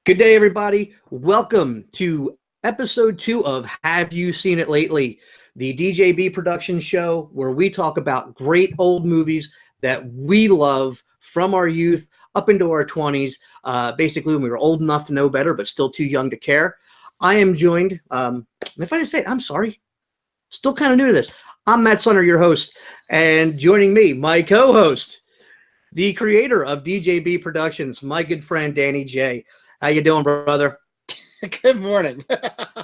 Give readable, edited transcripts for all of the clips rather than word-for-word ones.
Good day, everybody. Welcome to episode 2 of Have You Seen It Lately, the DJB production show where we talk about great old movies that we love from our youth up into our 20s, basically when we were old enough to know better but still too young to care. I am joined, if I didn't say it, I'm sorry, still kind of new to this. I'm Matt Sunner, your host, and joining me, my co-host, the creator of DJB Productions, my good friend Danny J. How you doing, brother? Good morning.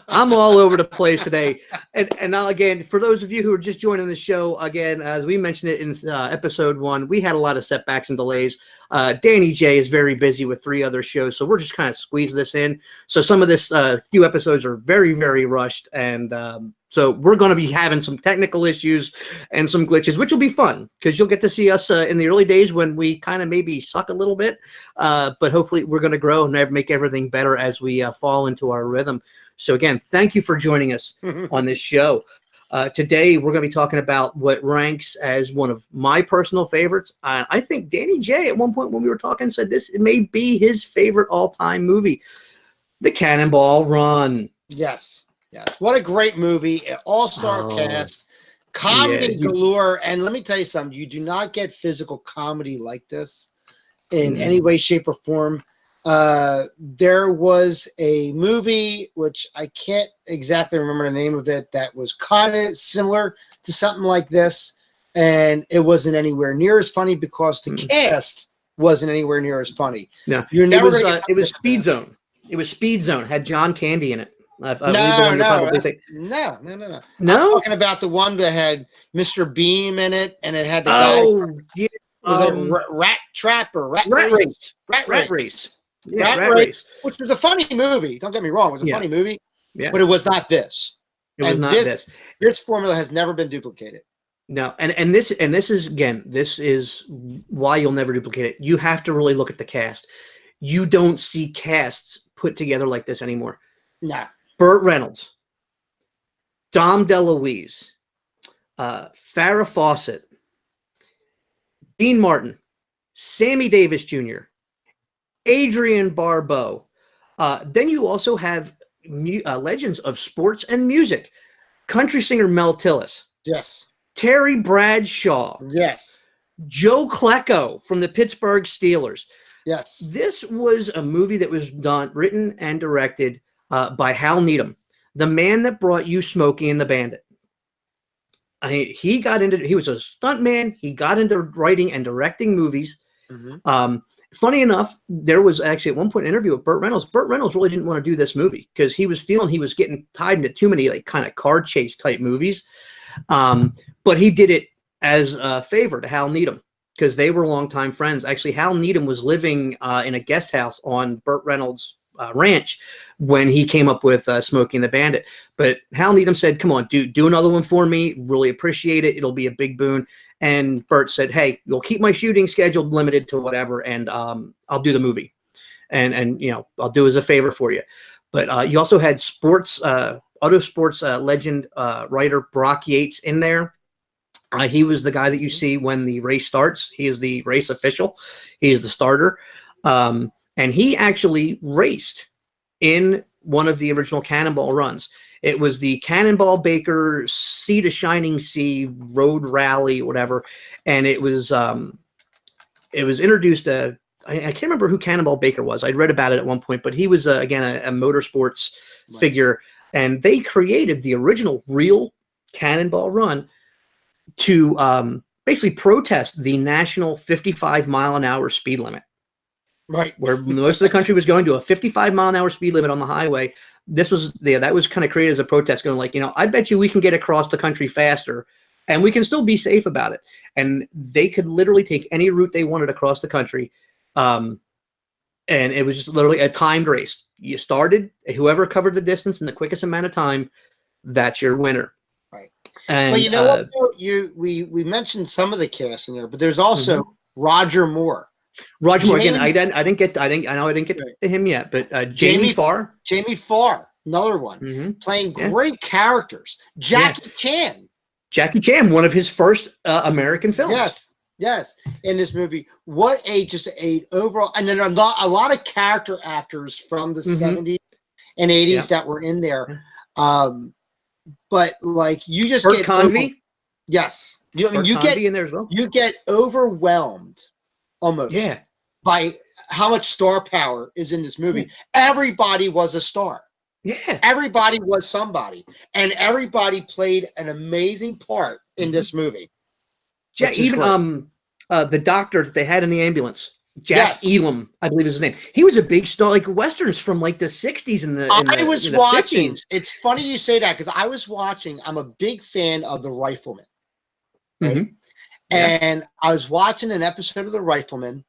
I'm all over the place today. And now, again, for those of you who are just joining the show, again, as we mentioned it in episode 1, we had a lot of setbacks and delays. Danny J is very busy with 3 other shows, so we're just kind of squeezing this in. So some of this few episodes are very, very rushed. And so we're going to be having some technical issues and some glitches, which will be fun because you'll get to see us in the early days when we kind of maybe suck a little bit. But hopefully we're going to grow and make everything better as we fall into our rhythm. So again, thank you for joining us on this show. Today, we're going to be talking about what ranks as one of my personal favorites. I think Danny J, at one point when we were talking, said it may be his favorite all-time movie, The Cannonball Run. Yes. What a great movie. An all-star cast. Comedy galore. And let me tell you something. You do not get physical comedy like this in any way, shape, or form. There was a movie, which I can't exactly remember the name of it, that was kind of similar to something like this, and it wasn't anywhere near as funny because the cast wasn't anywhere near as funny. No, You're never gonna get it was Speed Zone. It was Speed Zone. Had John Candy in it. No. I'm talking about the one that had Mr. Beam in it, and it had the guy. Yeah. It was like Rat Trap or Rat Race. Rat Race. Yeah, Rat Race, which was a funny movie. Don't get me wrong; it was a funny movie, but it was not this. This formula has never been duplicated. No, and this is, again, this is why you'll never duplicate it. You have to really look at the cast. You don't see casts put together like this anymore. Nah. Burt Reynolds, Dom DeLuise, Farrah Fawcett, Dean Martin, Sammy Davis Jr., Adrienne Barbeau. Then you also have legends of sports and music. Country singer Mel Tillis. Yes. Terry Bradshaw. Yes. Joe Klecko from the Pittsburgh Steelers. Yes. This was a movie that was written and directed by Hal Needham, the man that brought you Smokey and the Bandit. He was a stuntman. He got into writing and directing movies. Funny enough, there was actually at one point an interview with Burt Reynolds. Burt Reynolds really didn't want to do this movie because he was feeling he was getting tied into too many kind of car chase type movies. But he did it as a favor to Hal Needham because they were longtime friends. Actually, Hal Needham was living in a guest house on Burt Reynolds' ranch when he came up with Smokey and the Bandit. But Hal Needham said, "Come on, do another one for me. Really appreciate it. It'll be a big boon." And Burt said, "Hey, you'll keep my shooting schedule limited to whatever, and I'll do the movie, and I'll do as a favor for you." But you also had auto sports legend writer Brock Yates in there. He was the guy that you see when the race starts. He is the race official. He is the starter, and he actually raced in one of the original Cannonball runs. It was the Cannonball Baker Sea to Shining Sea Road Rally, whatever, and it was introduced. I can't remember who Cannonball Baker was. I'd read about it at one point, but he was again a motorsports figure, and they created the original real Cannonball Run to basically protest the national 55-mile-an-hour speed limit. Right. Where most of the country was going to a 55-mile-an-hour speed limit on the highway. That was kind of created as a protest, going I bet you we can get across the country faster and we can still be safe about it. And they could literally take any route they wanted across the country. And it was just literally a timed race. You started, whoever covered the distance in the quickest amount of time, that's your winner. Right. And, well, what? We mentioned some of the cast in there, but there's also Roger Moore. Roger Moore, again, I didn't get to him yet, but Jamie Farr. Jamie Farr, another one, playing great characters. Jackie Chan. Jackie Chan, one of his first American films. Yes. Yes, in this movie, what a just a overall, and then a lot of character actors from the 70s and 80s that were in there. But like you just Bert get Convy. Yes, I mean you get in there as well. You get overwhelmed almost by how much star power is in this movie. Everybody was a star. Yeah, everybody was somebody, and everybody played an amazing part in this movie. Yeah, even the doctor that they had in the ambulance, Jack Elam, I believe is his name. He was a big star, like westerns from like the 60s and the. I was watching. 50s. It's funny you say that because I was watching. I'm a big fan of The Rifleman, right? And I was watching an episode of The Rifleman,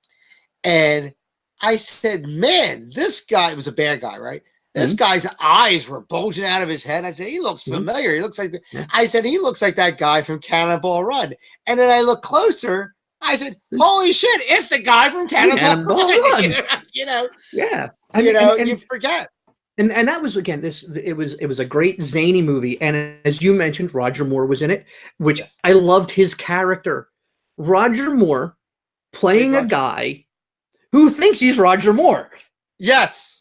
and I said, "Man, this guy was a bad guy, right? This guy's eyes were bulging out of his head." I said, "He looks familiar. He looks like." I said, "He looks like that guy from Cannonball Run." And then I looked closer. I said, "Holy shit! It's the guy from Cannonball Run." You know? Yeah. You forget. And that was again it was a great zany movie, and as you mentioned, Roger Moore was in it, which I loved his character. Roger Moore playing a guy who thinks he's Roger Moore. Yes.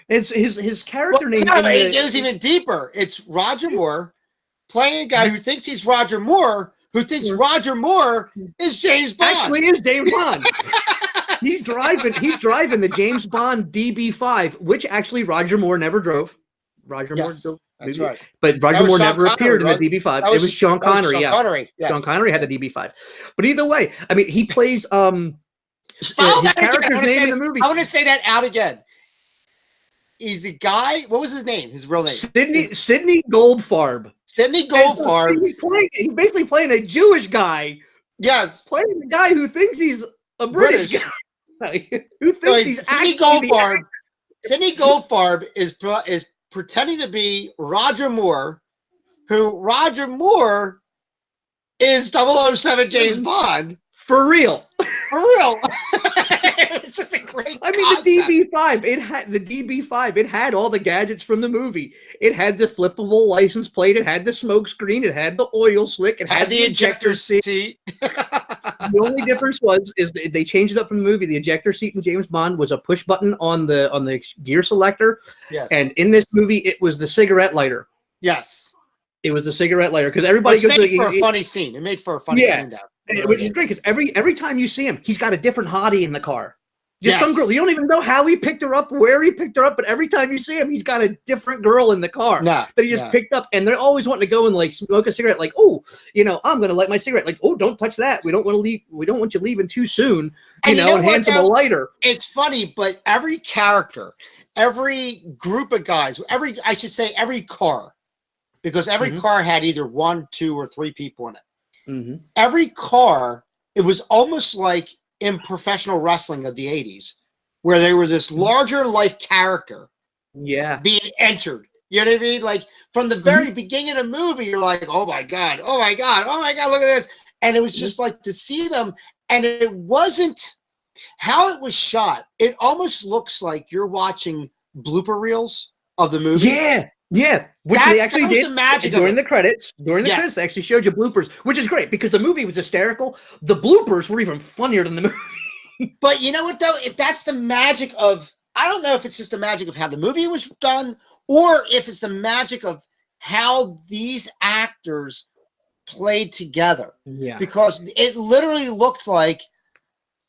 It's his character name. It goes even deeper. It's Roger Moore playing a guy who thinks he's Roger Moore, who thinks Roger Moore is James Bond. Actually, is James Bond. He's driving the James Bond DB5, which actually Roger Moore never drove. Roger Moore drove. That's right. But Roger Moore never appeared in the DB5. It was Sean Connery. Sean Connery had the DB5. But either way, I mean, he plays his character's name in the movie. I want to say that out again. He's a guy. What was his name? His real name? Sidney Goldfarb. Sidney Goldfarb. He's basically playing a Jewish guy. Yes. Playing a guy who thinks he's a British guy. Who thinks he's Sidney Goldfarb. Sidney Goldfarb is pretending to be Roger Moore, who Roger Moore is 007 James Bond. For real. For real. It's just a great concept. The DB5, it had all the gadgets from the movie. It had the flippable license plate, it had the smoke screen, it had the oil slick, it had the ejector seat. The only difference is they changed it up from the movie. The ejector seat in James Bond was a push button on the gear selector. Yes. And in this movie, it was the cigarette lighter. Yes. It was the cigarette lighter because everybody goes made for a funny scene. It made for a funny scene there. Which is great because every time you see him, he's got a different hottie in the car. Just some girl. You don't even know how he picked her up, where he picked her up, but every time you see him, he's got a different girl in the car that he just picked up. And they're always wanting to go and like smoke a cigarette. Like, oh, I'm going to light my cigarette. Like, oh, don't touch that. We don't want to leave. We don't want you leaving too soon. And hands him a lighter. It's funny, but every character, every group of guys, every car, because every car had either 1, 2, or 3 people in it. Every car, it was almost like in professional wrestling of the 80s, where there was this larger life character being entered. You know what I mean? Like from the very beginning of the movie, you're like, oh my God, look at this. And it was just like to see them. And it wasn't how it was shot. It almost looks like you're watching blooper reels of the movie. Yeah, which they actually did the magic during the credits. During the credits, they actually showed you bloopers, which is great because the movie was hysterical. The bloopers were even funnier than the movie. But you know what, though? If that's the magic of, I don't know if it's just the magic of how the movie was done or if it's the magic of how these actors played together. Yeah. Because it literally looked like,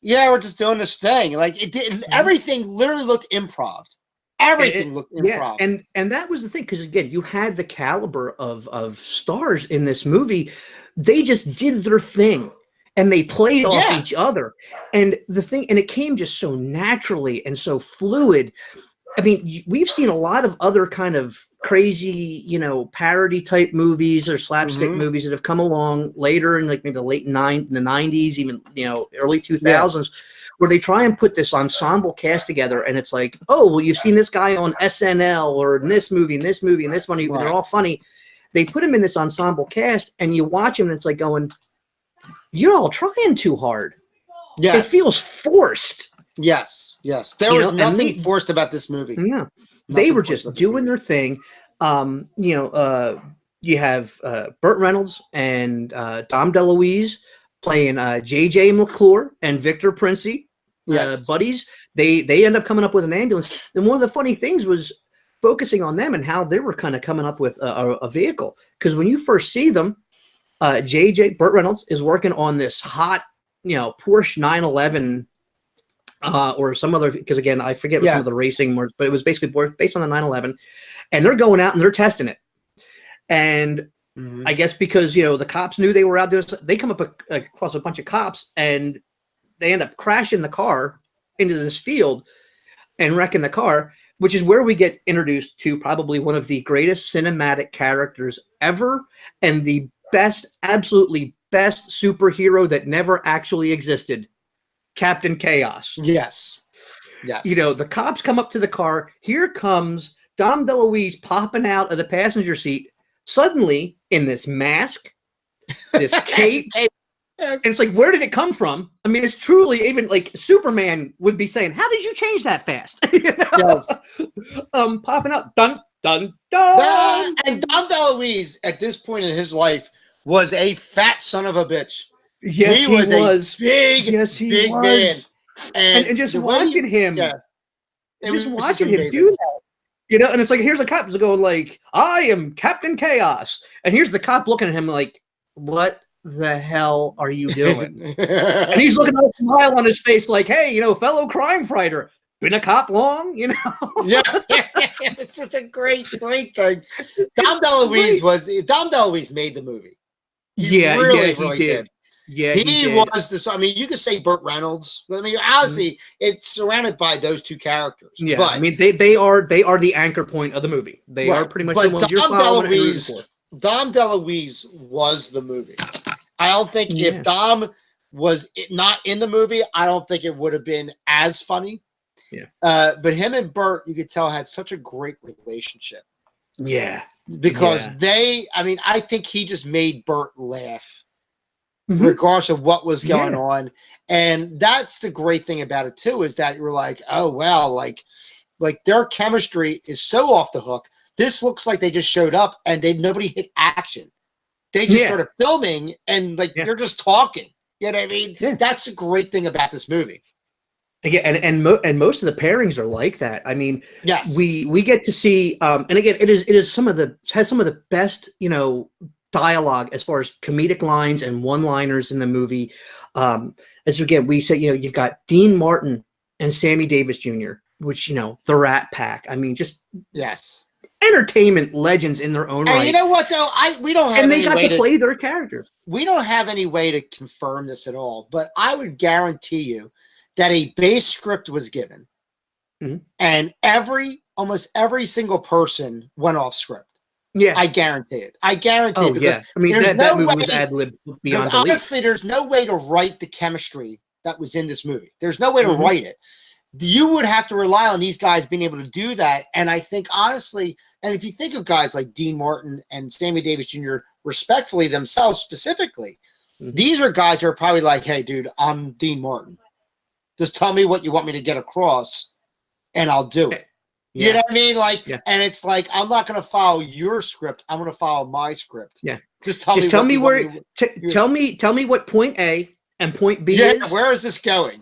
we're just doing this thing. Like it did, everything literally looked improv. Everything looked improv. Yeah, and that was the thing, because again, you had the caliber of stars in this movie. They just did their thing and they played off each other. And it came just so naturally and so fluid. I mean, we've seen a lot of other kind of crazy, parody type movies or slapstick movies that have come along later in like maybe the late 90s, even, early 2000s. Where they try and put this ensemble cast together, and it's like, oh, well, you've seen this guy on SNL or in this movie, and this movie, and this one. They're all funny. They put him in this ensemble cast, and you watch him, and it's like going, you're all trying too hard. Yes. It feels forced. Yes. There was nothing forced about this movie. No. They were just doing their thing. You have Burt Reynolds and Dom DeLuise playing JJ McClure and Victor Princey, buddies. They end up coming up with an ambulance. And one of the funny things was focusing on them and how they were kind of coming up with a vehicle. Because when you first see them, Burt Reynolds is working on this hot, Porsche 911 or some other, because again, I forget what some of the racing were, but it was basically based on the 911. And they're going out and they're testing it. And I guess because, the cops knew they were out there, they come up across a bunch of cops and they end up crashing the car into this field and wrecking the car, which is where we get introduced to probably one of the greatest cinematic characters ever and the best, absolutely best superhero that never actually existed, Captain Chaos. Yes. The cops come up to the car. Here comes Dom DeLuise popping out of the passenger seat, suddenly in this mask, this cape. And it's like, where did it come from? I mean, it's truly, even like Superman would be saying, how did you change that fast? Popping out, dun, dun, dun. And Dom DeLuise, at this point in his life, was a fat son of a bitch. Yes, he was. A big man. And just watching him, watching him do that. And it's like, here's a cop going like, I am Captain Chaos. And here's the cop looking at him like, what the hell are you doing? And he's looking at a smile on his face like, hey, fellow crime fighter, been a cop long, Yeah. It's just a great thing. Dom DeLuise made the movie. He really did. Yeah, he was this. I mean, you could say Burt Reynolds. I mean, honestly, it's surrounded by those two characters. Yeah, but, I mean, they are the anchor point of the movie. They are pretty much the ones you're following. Dom DeLuise was the movie. I don't think if Dom was not in the movie, I don't think it would have been as funny. Yeah. But him and Burt, you could tell, had such a great relationship. Yeah. Because I think he just made Burt laugh, regardless of what was going on. And that's the great thing about it too, is that you're like, oh wow, like their chemistry is so off the hook. This looks like they just showed up and nobody hit action. They just started filming and they're just talking. You know what I mean? Yeah. That's the great thing about this movie. Again, and most of the pairings are like that. I mean, yes, we get to see, and again, it has some of the best, dialogue as far as comedic lines and one-liners in the movie. As again, we say, you've got Dean Martin and Sammy Davis Jr., which the Rat Pack. I mean, just entertainment legends in their own right. You know what though? We don't have, and they got to play their characters. We don't have any way to confirm this at all, but I would guarantee you that a base script was given, and almost every single person went off script. Yeah, I guarantee it. I guarantee it because I mean, that movie was ad-lib beyond belief. Honestly, there's no way to write the chemistry that was in this movie. There's no way to write it. You would have to rely on these guys being able to do that. And I think, honestly, and if you think of guys like Dean Martin and Sammy Davis Jr., respectfully themselves specifically, these are guys that are probably like, hey, dude, I'm Dean Martin. Just tell me what you want me to get across, and I'll do it. You know what I mean? And it's like, I'm not going to follow your script. I'm going to follow my script. Yeah. Just tell me where. Tell me what point A and point B is. Where is this going?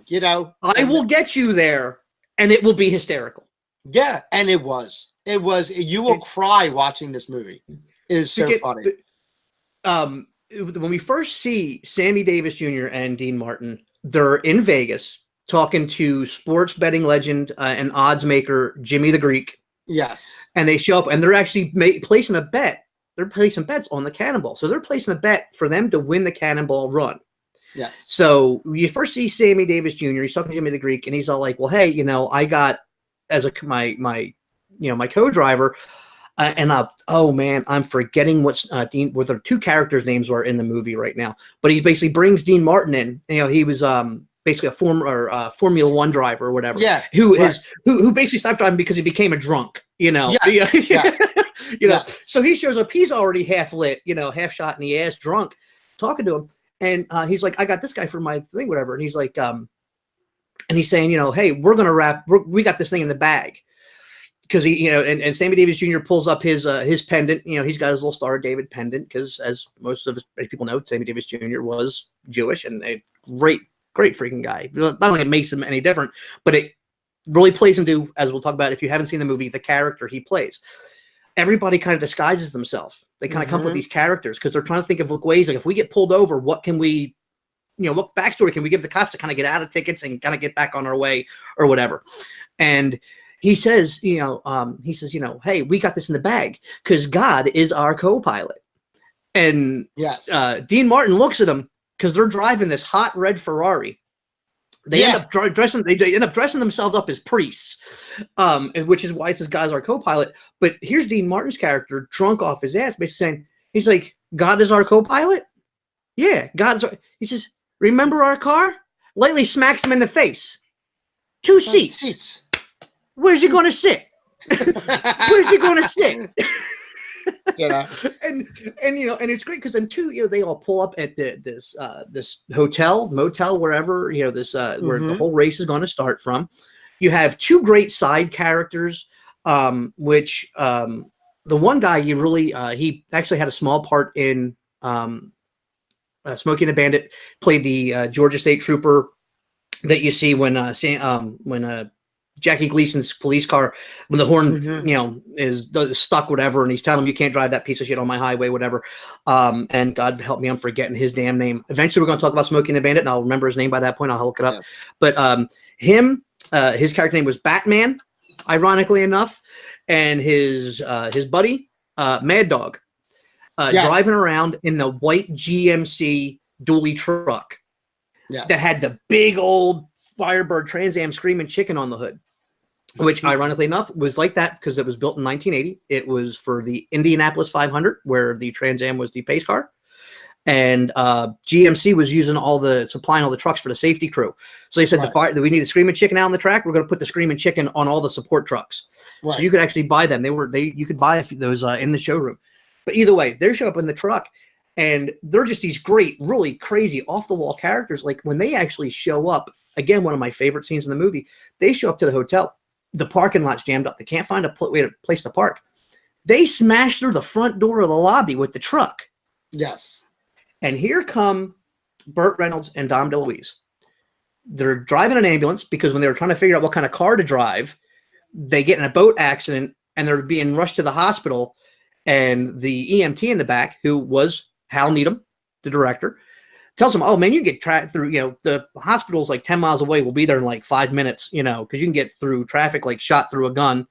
I will get you there, and it will be hysterical. Yeah, and it was. It was. You will cry watching this movie. It is so funny. When we first see Sammy Davis Jr. and Dean Martin, they're in Vegas talking to sports betting legend and odds maker Jimmy the Greek. Yes. And they show up, and they're actually placing a bet. They're placing bets on the Cannonball. So they're placing a bet for them to win the Cannonball run. Yes. So you first see Sammy Davis Jr. He's talking to Jimmy the Greek, and he's all like, well, hey, I got as my co-driver, and oh man, I'm forgetting what their two characters' names were in the movie right now. But he basically brings Dean Martin in. He was basically a former Formula One driver or whatever. Yeah. Who basically stopped driving because he became a drunk. Yes. Yes. So he shows up. He's already half lit. Half shot in the ass, drunk, talking to him. And he's like, I got this guy for my thing, whatever. And he's like, and he's saying, hey, we're going to we got this thing in the bag. because he, you know, and Sammy Davis Jr. pulls up his pendant. You know, he's got his little Star of David pendant because, as most of his people know, Sammy Davis Jr. was Jewish and a great freaking guy. Not only it makes him any different, but it really plays into, as we'll talk about if you haven't seen the movie, the character he plays. Everybody kind of disguises themselves. They kind of come up with these characters because they're trying to think of ways, like, if we get pulled over, what can we, you know, what backstory can we give the cops to kind of get out of tickets and kind of get back on our way or whatever. And he says, you know, hey, we got this in the bag because God is our co-pilot. And yes, Dean Martin looks at him because they're driving this hot red Ferrari. They end up dressing. They end up dressing themselves up as priests, which is why it says God's our co-pilot. But here's Dean Martin's character, drunk off his ass, basically saying, he's like, God is our co-pilot? Yeah, God is our... He says, remember our car? Lightly smacks him in the face. 2 seats. Where's he going to sit? Where's he going to sit? Yeah. and you know, and it's great because then too, you know, they all pull up at this hotel, motel, wherever, you know, this where the whole race is going to start from. You have 2 great side characters, which the one guy you really he actually had a small part in Smokey and the Bandit, played the Georgia State Trooper that you see when Jackie Gleason's police car, when the horn, you know, is stuck, whatever, and he's telling him, you can't drive that piece of shit on my highway, whatever. And God help me, I'm forgetting his damn name. Eventually, we're going to talk about Smokey and the Bandit, and I'll remember his name by that point. I'll look it up. Yes. But his character name was Batman, ironically enough, and his buddy, Mad Dog, driving around in the white GMC dually truck that had the big old Firebird Trans Am Screaming Chicken on the hood, which ironically enough was like that because it was built in 1980. It was for the Indianapolis 500, where the Trans Am was the pace car, and GMC was using supplying all the trucks for the safety crew. So they said that we need the Screaming Chicken out on the track. We're going to put the Screaming Chicken on all the support trucks, so you could actually buy them. You could buy those in the showroom. But either way, they show up in the truck, and they're just these great, really crazy, off the wall characters. Like when they actually show up. Again, one of my favorite scenes in the movie. They show up to the hotel. The parking lot's jammed up. They can't find a place to park. They smash through the front door of the lobby with the truck. Yes. And here come Burt Reynolds and Dom DeLuise. They're driving an ambulance because when they were trying to figure out what kind of car to drive, they get in a boat accident and they're being rushed to the hospital. And the EMT in the back, who was Hal Needham, the director, tells him, oh man, you can get tracked through, you know, the hospital's like 10 miles away. We'll be there in like 5 minutes, you know, because you can get through traffic like shot through a gun.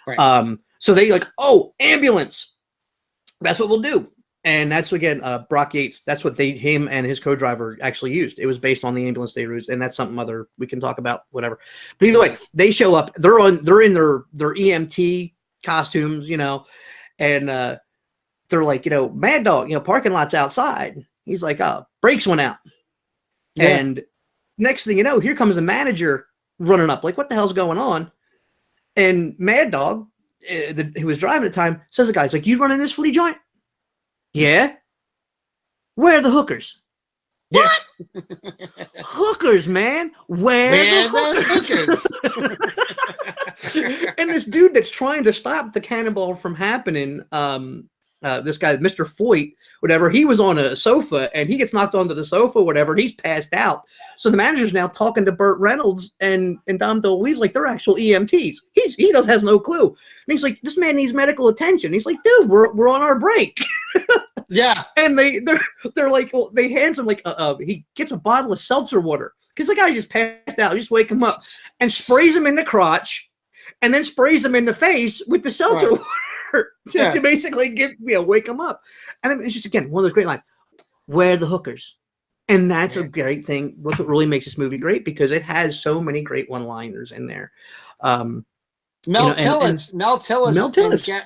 Right. So they like, oh, ambulance. That's what we'll do. And that's, again, Brock Yates. That's what him and his co-driver actually used. It was based on the ambulance they used, and that's something we can talk about, whatever. But either way, they show up. They're in their EMT costumes, you know, and they're like, you know, Mad Dog, you know, parking lot's outside. He's like, oh, brakes went out. Yeah. And next thing you know, here comes the manager running up. Like, what the hell's going on? And Mad Dog, who was driving at the time, says the guy's like, you running this flea joint? Yeah. Where are the hookers? Yeah. What? Hookers, man. Where the hookers? And this dude that's trying to stop the cannonball from happening, this guy, Mr. Foyt, whatever, he was on a sofa and he gets knocked onto the sofa, whatever, and he's passed out. So the manager's now talking to Burt Reynolds and Dom DeLuise like they're actual EMTs. He has no clue. And he's like, this man needs medical attention. He's like, dude, we're on our break. Yeah. And they're like, well, they hands him like he gets a bottle of seltzer water because the guy just passed out. Just wake him up and sprays him in the crotch and then sprays him in the face with the seltzer water. To basically wake them up. And I mean, it's just, again, one of those great lines. Where are the hookers? And that's a great thing. That's what really makes this movie great because it has so many great one-liners in there. Mel Tillis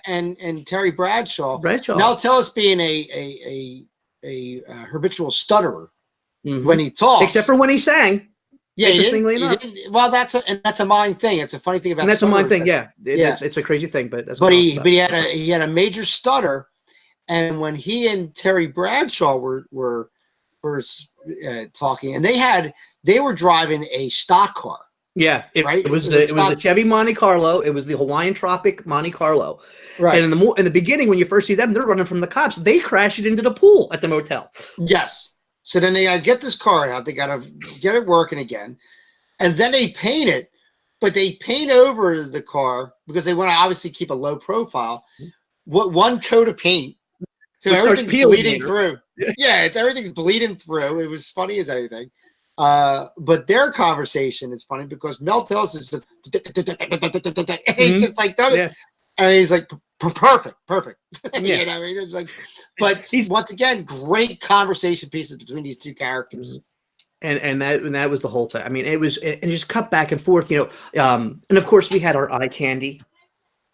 and Terry Bradshaw. Mel Tillis being a habitual stutterer when he talks. Except for when he sang. Yeah, well, that's a mind thing. It's a funny thing about. And that's a mind thing. Yeah, it's a crazy thing, but that's. But he had a major stutter, and when he and Terry Bradshaw were talking, and they were driving a stock car. Yeah, right? it was the Chevy Monte Carlo. It was the Hawaiian Tropic Monte Carlo. Right. And in the beginning, when you first see them, they're running from the cops. They crash it into the pool at the motel. Yes. So then they got to get this car out. They got to get it working again. And then they paint it, but they paint over the car because they want to obviously keep a low profile. One coat of paint. So everything's bleeding through. Yeah, everything's bleeding through. It was funny as anything. But their conversation is funny because Mel tells us just, he's just like, and he's like, perfect. You know what I mean? It's like, but once again, great conversation pieces between these two characters. And that was the whole thing. I mean, it just cut back and forth, you know. And of course, we had our eye candy,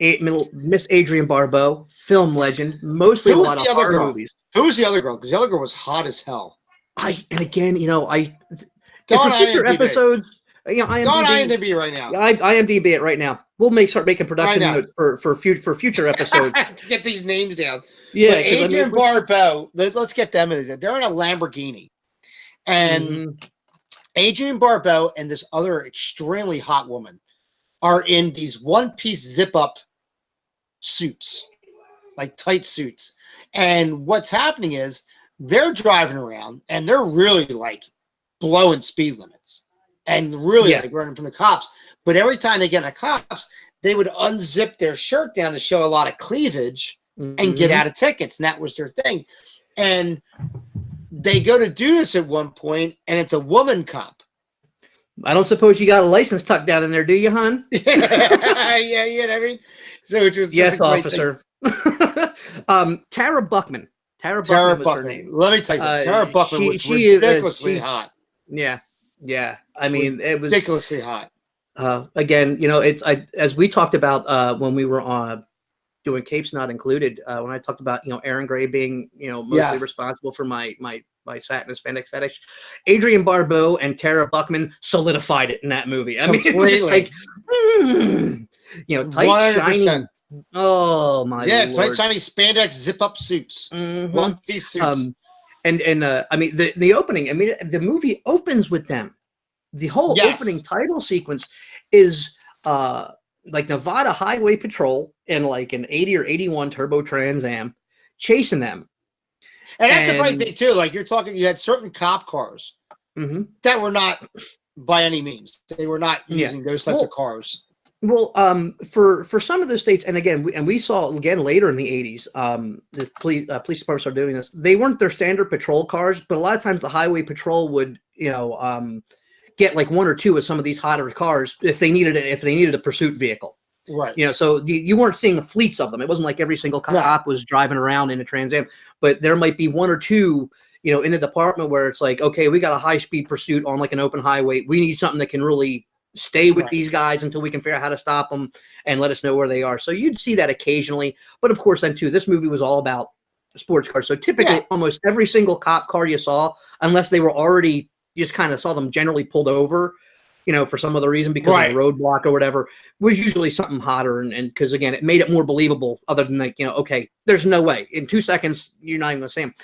Miss Adrienne Barbeau, film legend, mostly a lot of horror movies. Who was the other girl? Because the other girl was hot as hell. And again, you know, Go on future IMDb. Episodes. You know, Go on IMDb right now. IMDb it right now. We'll start making production notes for future episodes. To get these names down. Yeah, Adrienne Barbeau. Let's get them in. They're in a Lamborghini, and Adrienne Barbeau and this other extremely hot woman are in these one-piece zip-up suits, like tight suits. And what's happening is they're driving around and they're really like blowing speed limits and really like running from the cops. But every time they get in the cops, they would unzip their shirt down to show a lot of cleavage and get out of tickets. And that was their thing. And they go to do this at one point, and it's a woman cop. I don't suppose you got a license tucked down in there, do you, hon? Yeah, you know what I mean? So it was yes, officer. Tara Buckman. Tara Buckman was her name. Let me tell you something. Tara Buckman was ridiculously hot. Yeah. I mean, it was ridiculously hot. Again, you know, as we talked about when we were on doing Capes Not Included, when I talked about, you know, Aaron Gray being, you know, mostly responsible for my satin and spandex fetish, Adrienne Barbeau and Tara Buckman solidified it in that movie. I mean, it was just like, you know, tight, 100%. Shiny. Oh my! Yeah, Lord. tight, shiny spandex zip-up suits, one-piece suits. And I mean, the opening. I mean, the movie opens with them. The whole opening title sequence is like Nevada Highway Patrol in like an 80 or 81 Turbo Trans Am chasing them. And that's a great thing too. Like you're talking, you had certain cop cars that were not by any means. They were not using those types of cars. Well, for some of the states, and again, we saw again later in the 80s, the police departments are doing this. They weren't their standard patrol cars, but a lot of times the highway patrol would, you know, get like one or two of some of these hotter cars if they needed a pursuit vehicle. Right. You know, so you weren't seeing the fleets of them. It wasn't like every single cop was driving around in a Trans Am, but there might be one or two, you know, in the department where it's like, okay, we got a high speed pursuit on like an open highway. We need something that can really stay with these guys until we can figure out how to stop them and let us know where they are. So you'd see that occasionally, but of course then too, this movie was all about sports cars. So typically almost every single cop car you saw, unless they were already, you just kind of saw them generally pulled over, you know, for some other reason because of a roadblock or whatever, was usually something hotter. And because again, it made it more believable other than like, you know, okay, there's no way in 2 seconds, you're not even going to see them.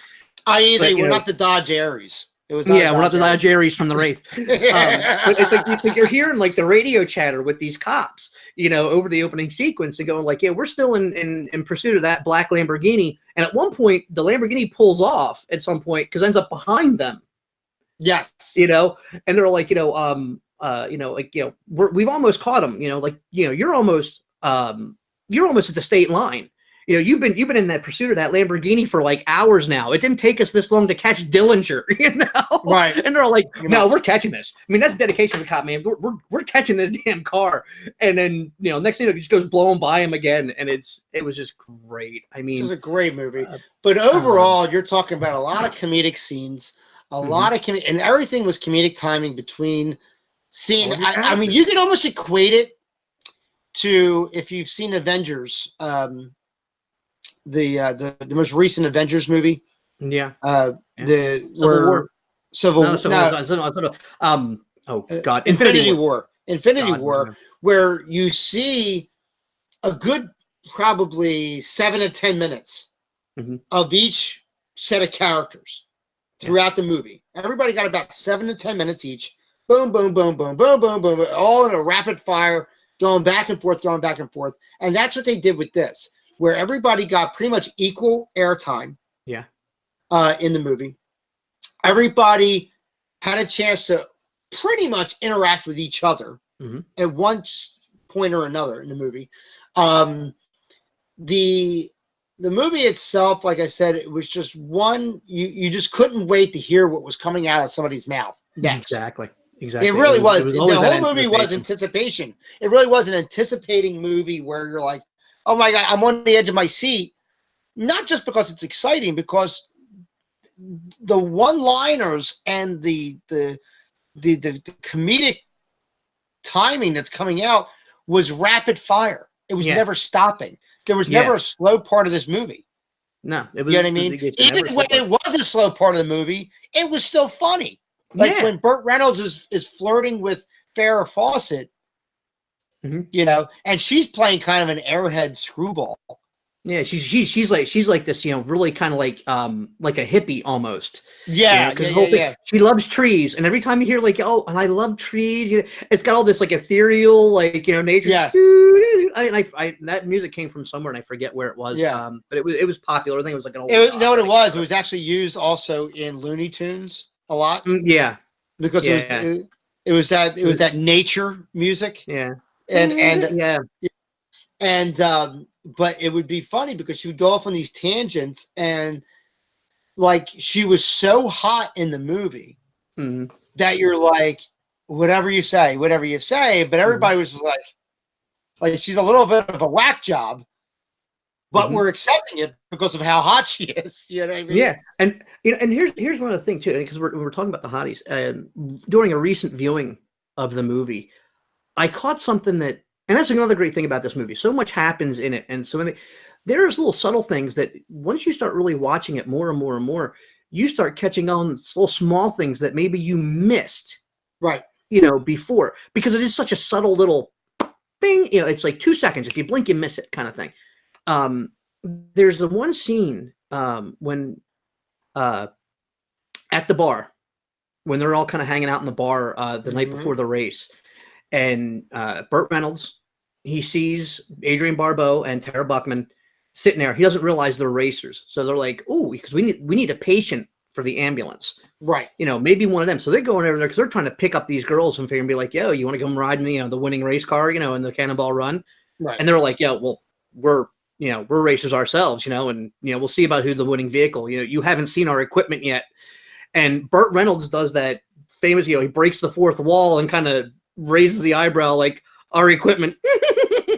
I.e. they were not the Dodge Aries. It was not we're not the Dodge Aries from the Wraith. But it's like you're hearing like the radio chatter with these cops, you know, over the opening sequence and going like, yeah, we're still in pursuit of that black Lamborghini. And at one point, the Lamborghini pulls off at some point because it ends up behind them. Yes. You know, and they're like, we've almost caught him, you know, like, you know, you're almost at the state line. You know, you've been in that pursuit of that Lamborghini for like hours now. It didn't take us this long to catch Dillinger, you know? Right. And they're all like, no, we're catching this. I mean, that's dedication to the cop, man. We're catching this damn car. And then, you know, next thing you know, it just goes blowing by him again. And it was just great. I mean, it's a great movie. But overall, you're talking about a lot of comedic scenes, a lot of and everything was comedic timing between scene. I mean, you can almost equate it to, if you've seen Avengers, the most recent Avengers movie. Yeah. Infinity War. Infinity War, where you see a good probably 7 to 10 minutes of each set of characters throughout the movie. Everybody got about 7 to 10 minutes each boom, boom, boom, boom, boom, boom, boom, all in a rapid fire, going back and forth, going back and forth. And that's what they did with this, where everybody got pretty much equal airtime. Yeah. In the movie. Everybody had a chance to pretty much interact with each other at one point or another in the movie. The movie itself, like I said, it was just one, you just couldn't wait to hear what was coming out of somebody's mouth next. Exactly. It really was. The whole movie was anticipation. anticipation. It really was an anticipating movie where you're like, oh my God, I'm on the edge of my seat. Not just because it's exciting, because the one-liners and the comedic timing that's coming out was rapid fire. It was never stopping. There was never a slow part of this movie. No, it was. You know what I mean? Even when it was a slow part of the movie, it was still funny. Like when Burt Reynolds is flirting with Farrah Fawcett, you know, and she's playing kind of an airhead screwball. Yeah, she's like this, you know, really kind of like a hippie almost. Yeah, you know, She loves trees, and every time you hear like, oh, and I love trees, you know, it's got all this like ethereal, like, you know, nature. Yeah. I mean, that music came from somewhere, and I forget where it was. Yeah. But it was popular. I think it was like an old. You know what it was? It was actually used also in Looney Tunes a lot. Yeah. Because it was that nature music. Yeah. And but it would be funny because she would go off on these tangents, and like she was so hot in the movie that you're like, whatever you say, but everybody was just like she's a little bit of a whack job, but we're accepting it because of how hot she is. You know what I mean? Yeah, and you know, and here's one of the things too, because we're talking about the hotties. During a recent viewing of the movie, I caught something that, and that's another great thing about this movie. So much happens in it, and so there's little subtle things that once you start really watching it more and more and more, you start catching on little small things that maybe you missed, right? You know, before, because it is such a subtle little bing. You know, it's like 2 seconds. If you blink, you miss it, kind of thing. There's the one scene when at the bar, when they're all kind of hanging out in the bar the night before the race, and Burt Reynolds, he sees Adrienne Barbeau and Tara Buckman sitting there. He doesn't realize they're racers, so they're like, "Oh, because we need a patient for the ambulance." Right. You know, maybe one of them. So they're going over there because they're trying to pick up these girls and figure and be like, "Yo, you want to come ride in, you know, the winning race car, you know, in the Cannonball Run?" Right. And they're like, "Yeah, well, we're racers ourselves, you know, and you know, we'll see about who's the winning vehicle. You know, you haven't seen our equipment yet." And Burt Reynolds does that famous, you know, he breaks the fourth wall and kind of raises the eyebrow, like, our equipment,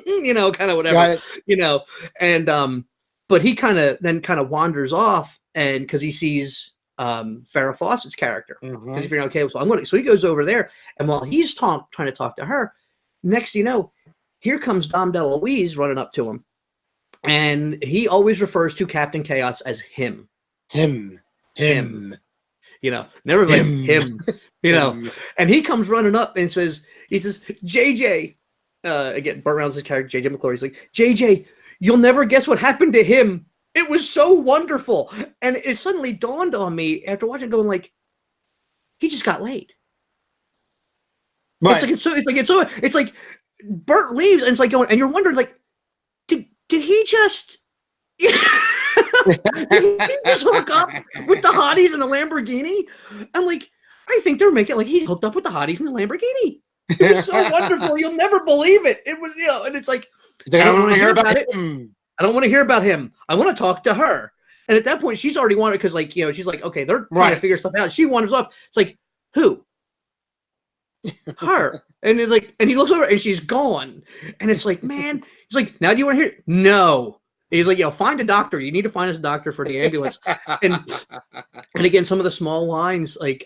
you know, kind of whatever, right. You know, and but he kind of wanders off, and because he sees Farrah Fawcett's character, because he's figuring, okay, so he goes over there, and while he's trying to talk to her, next you know, here comes Dom DeLuise running up to him, and he always refers to Captain Chaos as him. You know, never like him, you know, and he comes running up and says, JJ, again, Burt Reynolds' character, JJ McClure, he's like, JJ, you'll never guess what happened to him. It was so wonderful. And it suddenly dawned on me after watching it, going like, he just got laid. Right. It's like Burt leaves, and it's like going, and you're wondering, like, did he just did he just hook up with the hotties in the Lamborghini? I'm like, I think they're making like he hooked up with the hotties in the Lamborghini. It was so wonderful. You'll never believe it. It was, you know, and it's like, I don't want to hear about it. I don't want to hear about him. I want to talk to her. And at that point, she's already wanted, because, like, you know, she's like, okay, they're trying to figure stuff out. She wanders off. It's like, who? Her. And it's like, and he looks over and she's gone. And it's like, man, he's like, now do you want to hear it? No. He's like, yo, find a doctor. You need to find us a doctor for the ambulance. and again, some of the small lines, like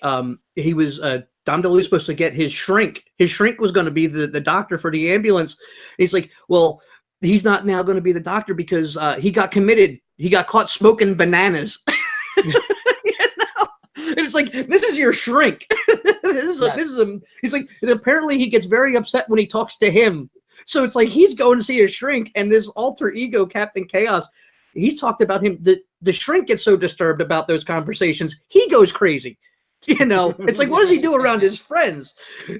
he was Dom DeLuise was supposed to get his shrink. His shrink was going to be the doctor for the ambulance. And he's like, well, he's not now going to be the doctor because he got committed. He got caught smoking bananas. You know? And it's like, this is your shrink. This is he's like, apparently he gets very upset when he talks to him. So it's like he's going to see a shrink, and this alter ego, Captain Chaos, he's talked about him. The shrink gets so disturbed about those conversations, he goes crazy. You know, it's like, what does he do around his friends?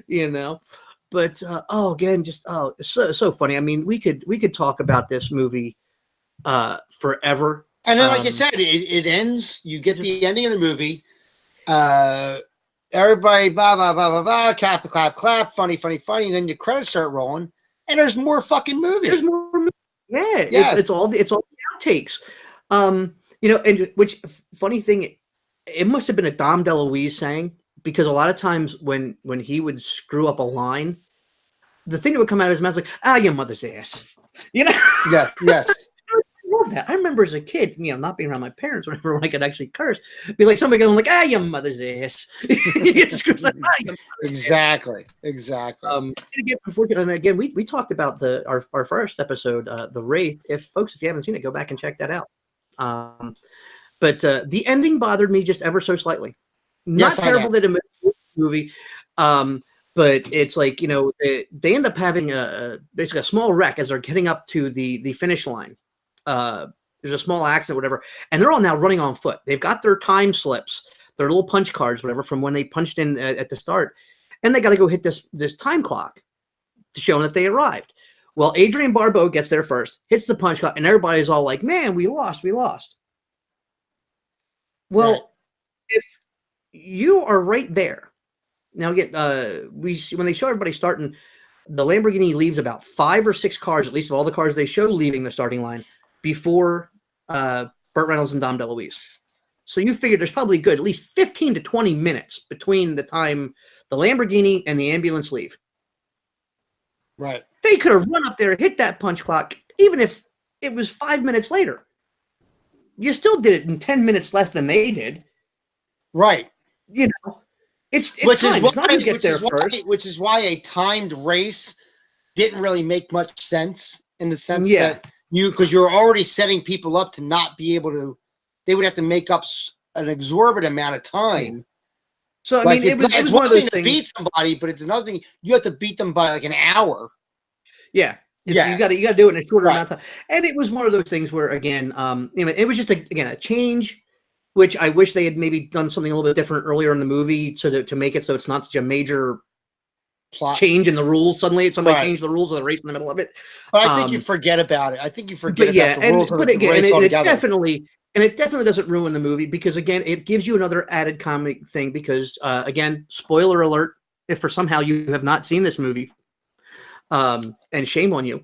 You know, but again, just so funny. I mean, we could talk about this movie forever. And then, like you said, it ends. You get the ending of the movie. Everybody, blah blah blah blah blah, clap clap clap, funny funny funny. And then the credits start rolling, and there's more fucking movie. There's more movie. Yeah, yes. it's all the outtakes. You know, and which funny thing, it must have been a Dom DeLuise saying, because a lot of times when he would screw up a line, the thing that would come out of his mouth is like, your mother's ass. You know? Yes. I love that. I remember as a kid, you know, not being around my parents, whenever when I could actually curse, be like somebody going like, your mother's ass. Exactly. And again, we talked about our first episode, The Wraith. If you haven't seen it, go back and check that out. But the ending bothered me just ever so slightly. Not terrible that it movie, but it's like, you know, they end up having basically a small wreck as they're getting up to the finish line. There's a small accident, whatever, and they're all now running on foot. They've got their time slips, their little punch cards, whatever, from when they punched in at the start, and they got to go hit this time clock to show them that they arrived. Well, Adrian Barbeau gets there first, hits the punch clock, and everybody's all like, "Man, we lost." Well, if you are right there now, again, when they show everybody starting, the Lamborghini leaves about 5 or 6 cars, at least of all the cars they show leaving the starting line, before Burt Reynolds and Dom DeLuise. So you figure there's probably good at least 15 to 20 minutes between the time the Lamborghini and the ambulance leave. Right. They could have run up there, hit that punch clock, even if it was 5 minutes later. You still did it in 10 minutes less than they did. Right. You know, it's which is why a timed race didn't really make much sense, in the sense that because you're already setting people up to not be able to, they would have to make up an exorbitant amount of time. So, I mean, it's one of those things. To beat somebody, but it's another thing. You have to beat them by like an hour. Yeah. You got to do it in a shorter amount of time. And it was one of those things where, again, you know, it was just a change, which I wish they had maybe done something a little bit different earlier in the movie, to make it so it's not such a major plot change in the rules. Suddenly, somebody changed the rules of the race in the middle of it. But I think you forget about it. I think you forget about the rules of the race altogether. It definitely doesn't ruin the movie, because, again, it gives you another added comic thing. Because, again, spoiler alert, if for somehow you have not seen this movie, and shame on you,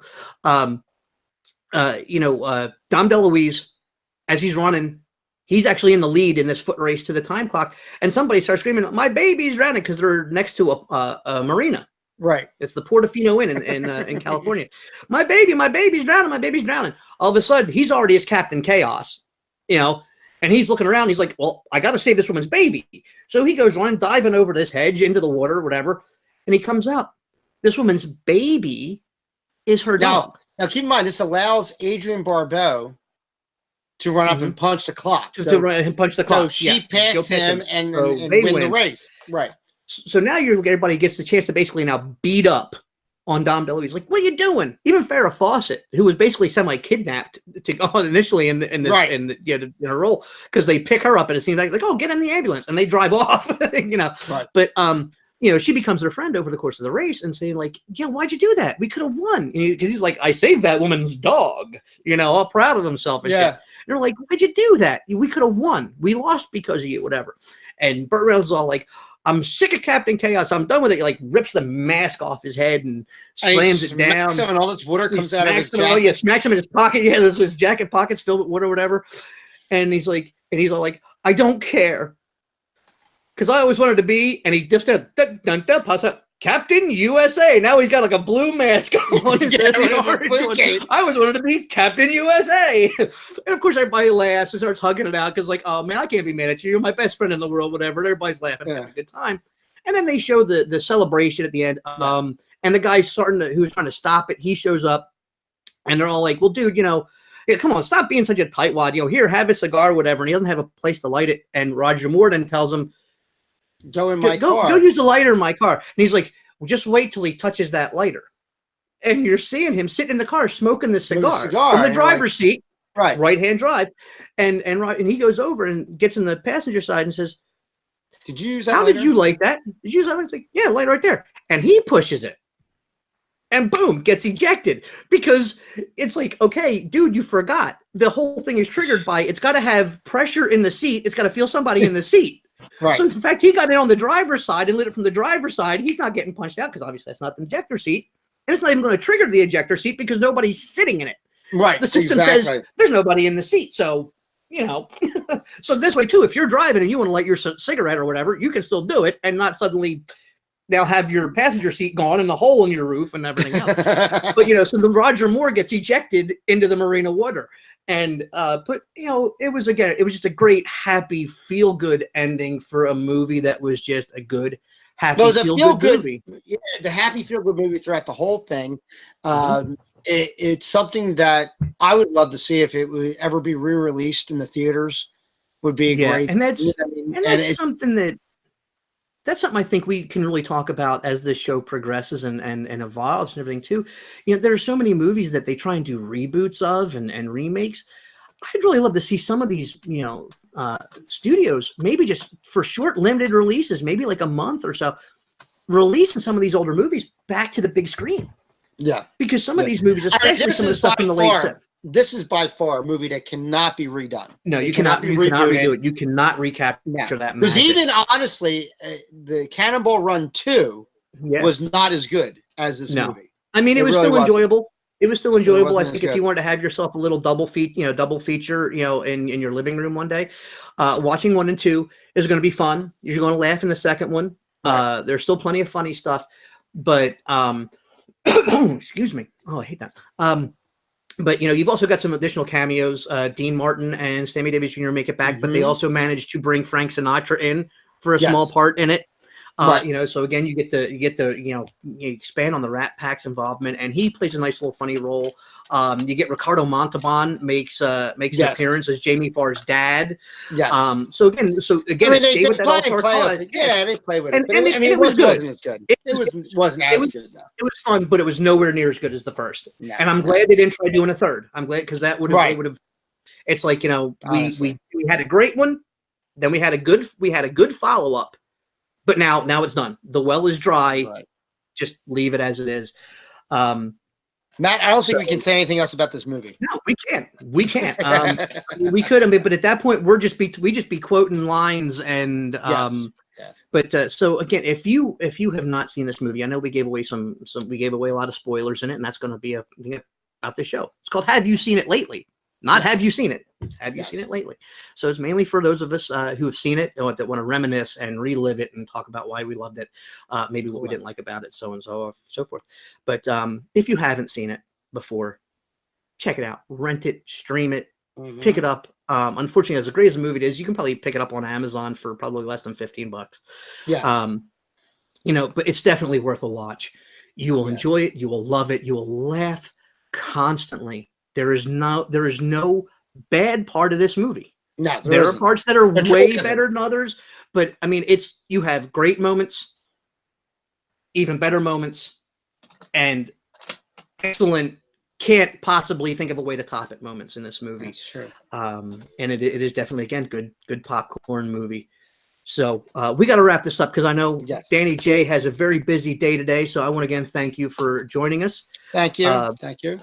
you know, Dom DeLuise, as he's running, he's actually in the lead in this foot race to the time clock, and somebody starts screaming, "My baby's drowning," because they're next to a marina. Right. It's the Portofino Inn in California. My baby's drowning. All of a sudden, he's already as Captain Chaos, you know, and he's looking around. He's like, well, I got to save this woman's baby. So he goes running, diving over this hedge into the water, or whatever, and he comes out. This woman's baby is her dog. Now, keep in mind, this allows Adrian Barbeau to run up and punch the clock. So she passed him and win the race. Right. So now everybody gets the chance to basically now beat up on Dom DeLuise. Like, what are you doing? Even Farrah Fawcett, who was basically semi-kidnapped to go on initially in a role, because they pick her up and it seems like, oh, get in the ambulance, and they drive off. You know. Right. But you know, she becomes their friend over the course of the race and saying, like, yeah, why'd you do that? We could have won. Because he's like, I saved that woman's dog, you know, all proud of himself. And shit. And they're like, why'd you do that? We could have won. We lost because of you, whatever. And Burt Reynolds is all like, I'm sick of Captain Chaos. I'm done with it. He, like, rips the mask off his head and slams it down. And all this water comes out of his jacket. Smacks him in his pocket. Yeah, there's his jacket pockets filled with water or whatever. And he's all like, I don't care. Because I always wanted to be, and he dips down, pops up, Captain USA. Now he's got like a blue mask on his head. I always wanted to be Captain USA. And of course, everybody laughs and starts hugging it out because, like, oh man, I can't be mad at you. You're my best friend in the world, whatever. And everybody's laughing, having a good time. And then they show the celebration at the end. And the guy who's trying to stop it, he shows up, and they're all like, well, dude, you know, come on, stop being such a tightwad. You know, here, have a cigar, whatever. And he doesn't have a place to light it. And Roger Moore then tells him, Go in my car. Go use the lighter in my car. And he's like, well, just wait till he touches that lighter. And you're seeing him sitting in the car smoking the cigar from the driver's seat, right-hand drive. And he goes over and gets in the passenger side and says, Did you use that? How lighter? did you light that? Did you use that? It's like, yeah, light right there. And he pushes it. And boom, gets ejected. Because it's like, okay, dude, you forgot. The whole thing is triggered by it's got to have pressure in the seat. It's got to feel somebody in the seat. Right. So in fact, he got in on the driver's side and lit it from the driver's side. He's not getting punched out because obviously that's not the ejector seat. And it's not even going to trigger the ejector seat because nobody's sitting in it. Right. The system says there's nobody in the seat. So, you know, so this way too, if you're driving and you want to light your cigarette or whatever, you can still do it and not suddenly they'll have your passenger seat gone and the hole in your roof and everything else. But, you know, so the Roger Moore gets ejected into the Marina water. And, but, you know, it was just a great, happy, feel-good ending for a movie that was just a good, happy, feel-good movie. Yeah, the happy, feel-good movie throughout the whole thing. It's something that I would love to see if it would ever be re-released in the theaters. Would be great. And that's, that's something I think we can really talk about as the show progresses and evolves and everything too. You know, there are so many movies that they try and do reboots of and remakes. I'd really love to see some of these, you know, studios, maybe just for short limited releases, maybe like a month or so, releasing some of these older movies back to the big screen. Yeah. Because some of these movies, especially some of the stuff in the late 70s. This is by far a movie that cannot be redone. No, you cannot redo it. You cannot recapture that. Because even honestly, the Cannonball Run 2 was not as good as this movie. I mean, it was really still enjoyable. It was still enjoyable. I think if you wanted to have yourself a little double feature, you know, in your living room one day, watching 1 and 2 is going to be fun. You're going to laugh in the second one. Right. There's still plenty of funny stuff, but excuse me. Oh, I hate that. But, you know, you've also got some additional cameos. Dean Martin and Sammy Davis Jr. make it back, but they also managed to bring Frank Sinatra in for a small part in it. You know, so again, you get the you know, you expand on the Rat Pack's involvement, and he plays a nice little funny role. You get Ricardo Montalban makes an appearance as Jamie Farr's dad. Yes. So again, I mean, they play with it. And I mean, it wasn't as good. It wasn't as good though. It was fun, but it was nowhere near as good as the first. No, and I'm glad they didn't try doing a third. I'm glad because that would have. It's like, you know, we had a great one, then we had a good follow up. But now it's done. The well is dry. Right. Just leave it as it is. Matt, I don't think we can say anything else about this movie. No, we can't. We can't. We could, but at that point, we just be quoting lines and. But so again, if you have not seen this movie, I know we gave away a lot of spoilers in it, and that's going to be about the show. It's called "Have You Seen It Lately?" Not have you seen it? Have you seen it lately? So it's mainly for those of us who have seen it that want to reminisce and relive it and talk about why we loved it, maybe what we didn't like about it, so and so forth. But if you haven't seen it before, check it out, rent it, stream it, pick it up. Unfortunately, as great as a movie is, you can probably pick it up on Amazon for probably less than $15. Yes. You know, but it's definitely worth a watch. You will enjoy it. You will love it. You will laugh constantly. There is no bad part of this movie. No, there are parts that are way better than others, but I mean, you have great moments, even better moments, and excellent, can't possibly think of a way to top it moments in this movie. That's true. And it is definitely, again, good popcorn movie. So we got to wrap this up because I know Danny J has a very busy day today. So I want to again thank you for joining us. Thank you. Thank you.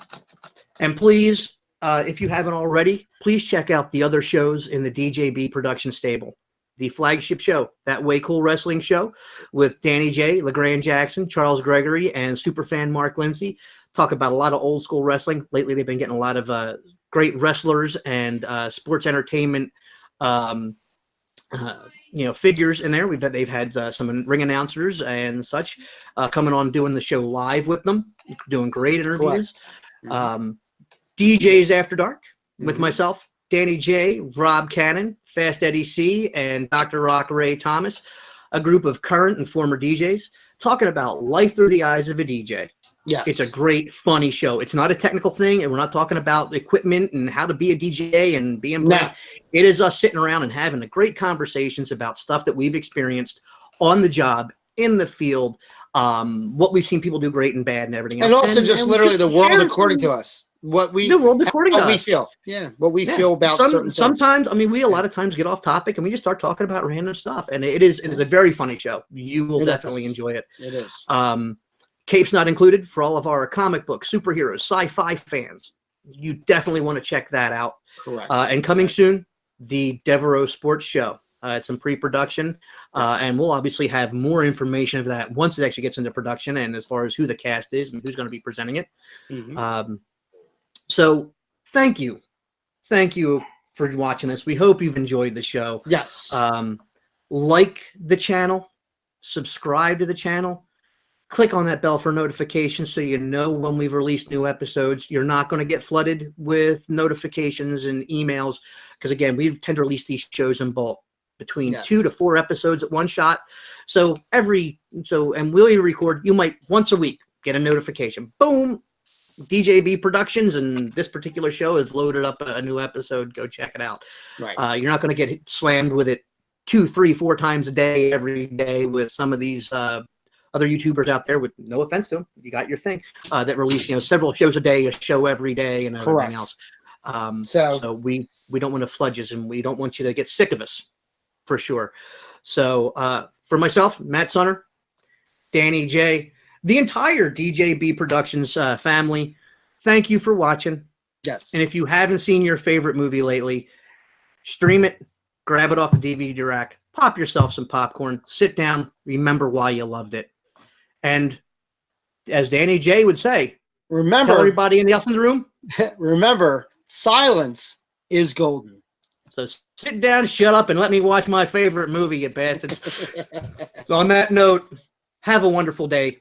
And please, if you haven't already, please check out the other shows in the DJB production stable. The flagship show, That Way Cool Wrestling Show, with Danny J, LeGrand Jackson, Charles Gregory, and superfan Mark Lindsay. Talk about a lot of old school wrestling. Lately, they've been getting a lot of great wrestlers and sports entertainment, figures in there. They've had some ring announcers and such coming on doing the show live with them, doing great interviews. DJs After Dark with myself, Danny J, Rob Cannon, Fast Eddie C, and Dr. Rock Ray Thomas, a group of current and former DJs talking about life through the eyes of a DJ. Yes. It's a great, funny show. It's not a technical thing, and we're not talking about equipment and how to be a DJ and being black. It is us sitting around and having great conversations about stuff that we've experienced on the job, in the field, what we've seen people do great and bad and everything else. And also literally the world according to us. what we recording how we does. feel. Yeah, what we feel about certain things. Sometimes, I mean, we a lot of times get off topic and we just start talking about random stuff, and it is a very funny show. You will definitely enjoy it. It is. Capes not included for all of our comic book, superheroes, sci-fi fans. You definitely want to check that out. Correct. And coming soon, the Devereaux Sports Show. It's in pre-production, and we'll obviously have more information of that once it actually gets into production, and as far as who the cast is and who's going to be presenting it. So thank you for watching this. We hope you've enjoyed the show. Yes. Like the channel, subscribe to the channel, click on that bell for notifications so you know when we've released new episodes. You're not going to get flooded with notifications and emails because, again, we tend to release these shows in bulk, between 2 to 4 episodes at one shot. So and we'll record, you might once a week get a notification. Boom, DJB Productions and this particular show has loaded up a new episode. Go check it out. Right. You're not going to get slammed with it 2, 3, 4 times a day, every day with some of these other YouTubers out there, with no offense to them. You got your thing that release, several shows a day, a show every day, and everything else. So we don't want to flood you, and we don't want you to get sick of us. For sure. So for myself, Matt Sunner, Danny J, the entire DJB Productions family, thank you for watching. Yes. And if you haven't seen your favorite movie lately, stream it, grab it off the DVD rack, pop yourself some popcorn, sit down, remember why you loved it. And as Danny J would say, remember, tell everybody else in the room, remember, silence is golden. So sit down, shut up, and let me watch my favorite movie, you bastards. So on that note, have a wonderful day.